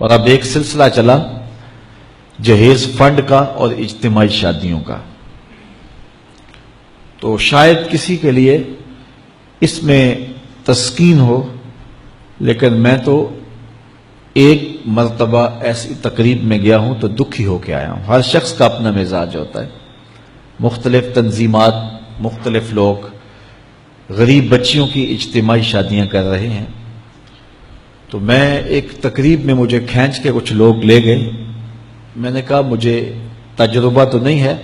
اور اب ایک سلسلہ چلا جہیز فنڈ کا اور اجتماعی شادیوں کا. تو شاید کسی کے لیے اس میں تسکین ہو، لیکن میں تو ایک مرتبہ ایسی تقریب میں گیا ہوں تو دکھی ہو کے آیا ہوں. ہر شخص کا اپنا مزاج ہوتا ہے. مختلف تنظیمات، مختلف لوگ غریب بچیوں کی اجتماعی شادیاں کر رہے ہیں. تو میں ایک تقریب میں مجھے کھینچ کے کچھ لوگ لے گئے. میں نے کہا مجھے تجربہ تو نہیں ہے،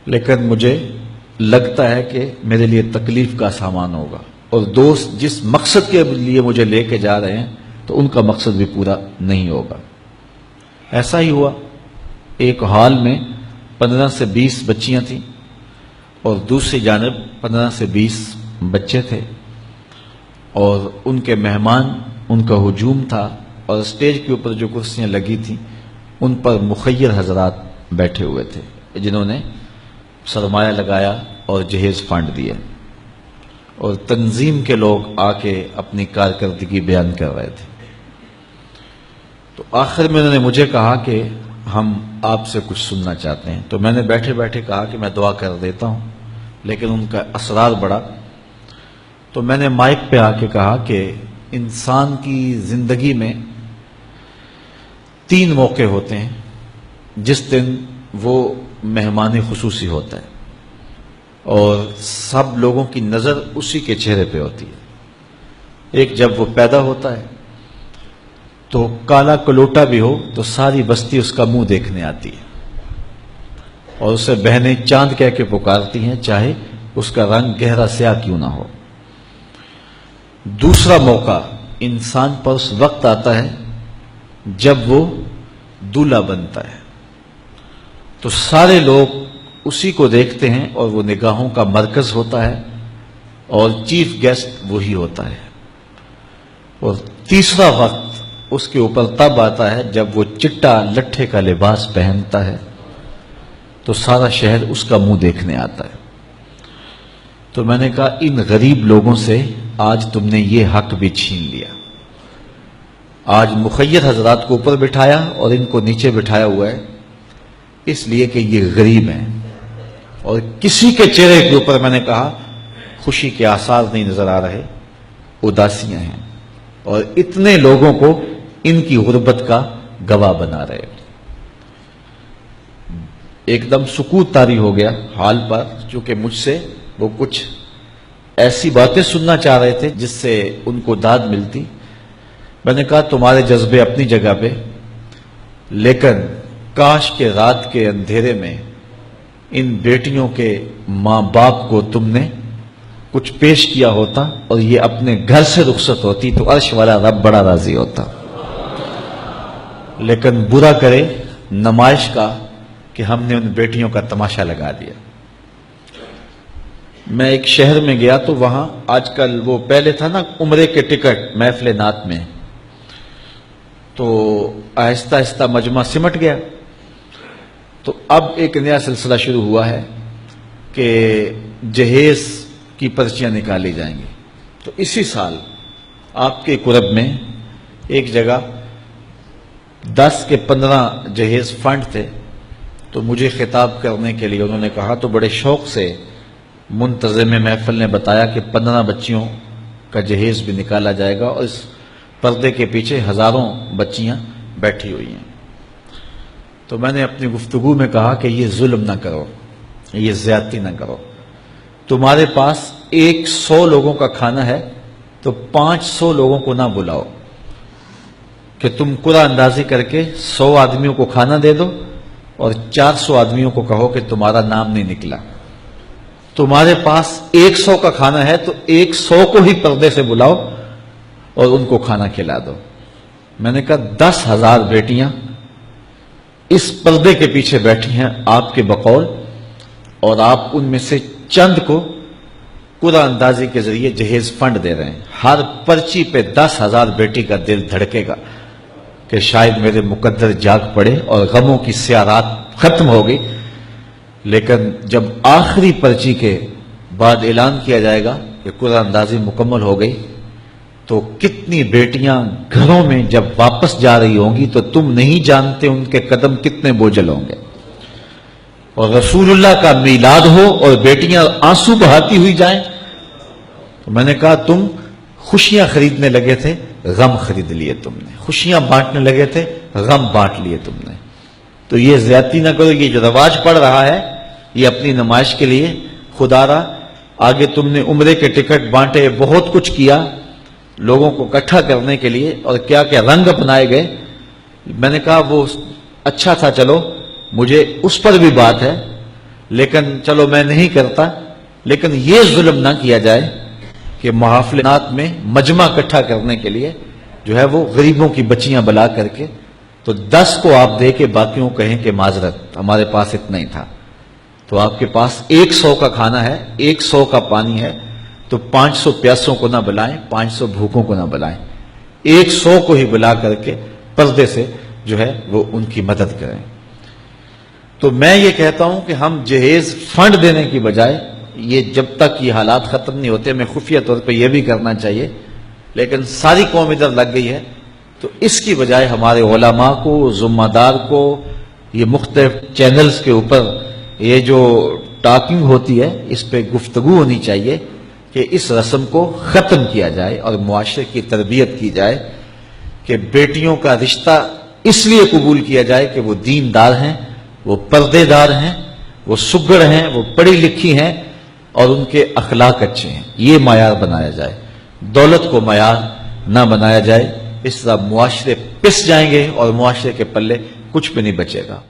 لیکن مجھے لگتا ہے کہ میرے لیے تکلیف کا سامان ہوگا، اور دوست جس مقصد کے لیے مجھے لے کے جا رہے ہیں تو ان کا مقصد بھی پورا نہیں ہوگا. ایسا ہی ہوا. ایک ہال میں 15 سے 20 بچیاں تھیں اور دوسری جانب 15 سے 20 بچے تھے، اور ان کے مہمان، ان کا ہجوم تھا، اور اسٹیج کے اوپر جو کرسیاں لگی تھیں ان پر مخیر حضرات بیٹھے ہوئے تھے جنہوں نے سرمایہ لگایا اور جہیز فنڈ دیا، اور تنظیم کے لوگ آ کے اپنی کارکردگی بیان کر رہے تھے. تو آخر میں انہوں نے مجھے کہا کہ ہم آپ سے کچھ سننا چاہتے ہیں. تو میں نے بیٹھے بیٹھے کہا کہ میں دعا کر دیتا ہوں، لیکن ان کا اصرار بڑھا. تو میں نے مائک پہ آ کے کہا کہ انسان کی زندگی میں 3 موقع ہوتے ہیں جس دن وہ مہمان خصوصی ہوتا ہے، اور سب لوگوں کی نظر اسی کے چہرے پہ ہوتی ہے. ایک جب وہ پیدا ہوتا ہے تو کالا کلوٹا بھی ہو تو ساری بستی اس کا منہ دیکھنے آتی ہے، اور اسے بہنیں چاند کہہ کے پکارتی ہیں، چاہے اس کا رنگ گہرا سیاہ کیوں نہ ہو. دوسرا موقع انسان پر اس وقت آتا ہے جب وہ دولہا بنتا ہے، تو سارے لوگ اسی کو دیکھتے ہیں اور وہ نگاہوں کا مرکز ہوتا ہے، اور چیف گیسٹ وہی ہوتا ہے. اور تیسرا وقت اس کے اوپر تب آتا ہے جب وہ چٹا لٹھے کا لباس پہنتا ہے، تو سارا شہر اس کا منہ دیکھنے آتا ہے. تو میں نے کہا ان غریب لوگوں سے آج تم نے یہ حق بھی چھین لیا. آج مخیر حضرات کو اوپر بٹھایا اور ان کو نیچے بٹھایا ہوا ہے اس لیے کہ یہ غریب ہیں، اور کسی کے چہرے کے اوپر میں نے کہا خوشی کے آثار نہیں نظر آ رہے، اداسیاں ہیں، اور اتنے لوگوں کو ان کی غربت کا گواہ بنا رہے. ایک دم سکوت طاری ہو گیا حال پر، چونکہ مجھ سے وہ کچھ ایسی باتیں سننا چاہ رہے تھے جس سے ان کو داد ملتی. میں نے کہا تمہارے جذبے اپنی جگہ پہ، لیکن کاش کے رات کے اندھیرے میں ان بیٹیوں کے ماں باپ کو تم نے کچھ پیش کیا ہوتا اور یہ اپنے گھر سے رخصت ہوتی تو عرش والا رب بڑا راضی ہوتا. لیکن برا کرے نمائش کا کہ ہم نے ان بیٹیوں کا تماشا لگا دیا. میں ایک شہر میں گیا تو وہاں آج کل وہ پہلے تھا نا عمرے کے ٹکٹ محفل نعت میں، تو آہستہ آہستہ مجمع سمٹ گیا. تو اب ایک نیا سلسلہ شروع ہوا ہے کہ جہیز کی پرچیاں نکالی جائیں گی. تو اسی سال آپ کے قرب میں ایک جگہ 10 کے 15 جہیز فنڈ تھے. تو مجھے خطاب کرنے کے لیے انہوں نے کہا، تو بڑے شوق سے منتظم محفل نے بتایا کہ 15 بچیوں کا جہیز بھی نکالا جائے گا، اور اس پردے کے پیچھے ہزاروں بچیاں بیٹھی ہوئی ہیں. تو میں نے اپنی گفتگو میں کہا کہ یہ ظلم نہ کرو، یہ زیادتی نہ کرو. تمہارے پاس 100 لوگوں کا کھانا ہے تو 500 لوگوں کو نہ بلاؤ کہ تم قرعہ اندازی کر کے 100 آدمیوں کو کھانا دے دو اور 400 آدمیوں کو کہو کہ تمہارا نام نہیں نکلا. تمہارے پاس 100 کا کھانا ہے تو 100 کو ہی پردے سے بلاؤ اور ان کو کھانا کھلا دو. میں نے کہا 10,000 بیٹیاں اس پردے کے پیچھے بیٹھی ہیں آپ کے بقول، اور آپ ان میں سے چند کو قرعہ اندازی کے ذریعے جہیز فنڈ دے رہے ہیں. ہر پرچی پہ 10,000 بیٹی کا دل دھڑکے گا کہ شاید میرے مقدر جاگ پڑے اور غموں کی سیاہ رات ختم ہوگی. لیکن جب آخری پرچی کے بعد اعلان کیا جائے گا کہ قرعہ اندازی مکمل ہو گئی تو کتنی بیٹیاں گھروں میں جب واپس جا رہی ہوں گی تو تم نہیں جانتے ان کے قدم کتنے بوجھل ہوں گے. اور رسول اللہ کا میلاد ہو اور بیٹیاں آنسو بہاتی ہوئی جائیں. تو میں نے کہا تم خوشیاں خریدنے لگے تھے، غم خرید لیے تم نے. خوشیاں بانٹنے لگے تھے، غم بانٹ لیے تم نے. تو یہ زیادتی نہ کرو. یہ جو رواج پڑ رہا ہے یہ اپنی نمائش کے لیے. خدا را آگے تم نے عمرے کے ٹکٹ بانٹے، بہت کچھ کیا لوگوں کو اکٹھا کرنے کے لیے، اور کیا کیا رنگ اپنائے گئے. میں نے کہا وہ اچھا تھا، چلو مجھے اس پر بھی بات ہے، لیکن چلو میں نہیں کرتا. لیکن یہ ظلم نہ کیا جائے کہ محافلات میں مجمع اکٹھا کرنے کے لیے جو ہے وہ غریبوں کی بچیاں بلا کر کے تو 10 کو آپ دے کے باقیوں کو کہیں کہ معذرت ہمارے پاس اتنا ہی تھا. تو آپ کے پاس 100 کا کھانا ہے، 100 کا پانی ہے، تو 500 پیاسوں کو نہ بلائیں، 500 بھوکوں کو نہ بلائیں. 100 کو ہی بلا کر کے پردے سے جو ہے وہ ان کی مدد کریں. تو میں یہ کہتا ہوں کہ ہم جہیز فنڈ دینے کی بجائے یہ جب تک یہ حالات ختم نہیں ہوتے، میں خفیہ طور پہ یہ بھی کرنا چاہیے. لیکن ساری قوم ادھر لگ گئی ہے، تو اس کی بجائے ہمارے علماء کو، ذمہ دار کو، یہ مختلف چینلز کے اوپر یہ جو ٹاکنگ ہوتی ہے اس پہ گفتگو ہونی چاہیے کہ اس رسم کو ختم کیا جائے اور معاشرے کی تربیت کی جائے کہ بیٹیوں کا رشتہ اس لیے قبول کیا جائے کہ وہ دیندار ہیں، وہ پردے دار ہیں، وہ سگڑ ہیں، وہ پڑھی لکھی ہیں اور ان کے اخلاق اچھے ہیں. یہ معیار بنایا جائے، دولت کو معیار نہ بنایا جائے. اس طرح معاشرے پس جائیں گے اور معاشرے کے پلے کچھ بھی نہیں بچے گا.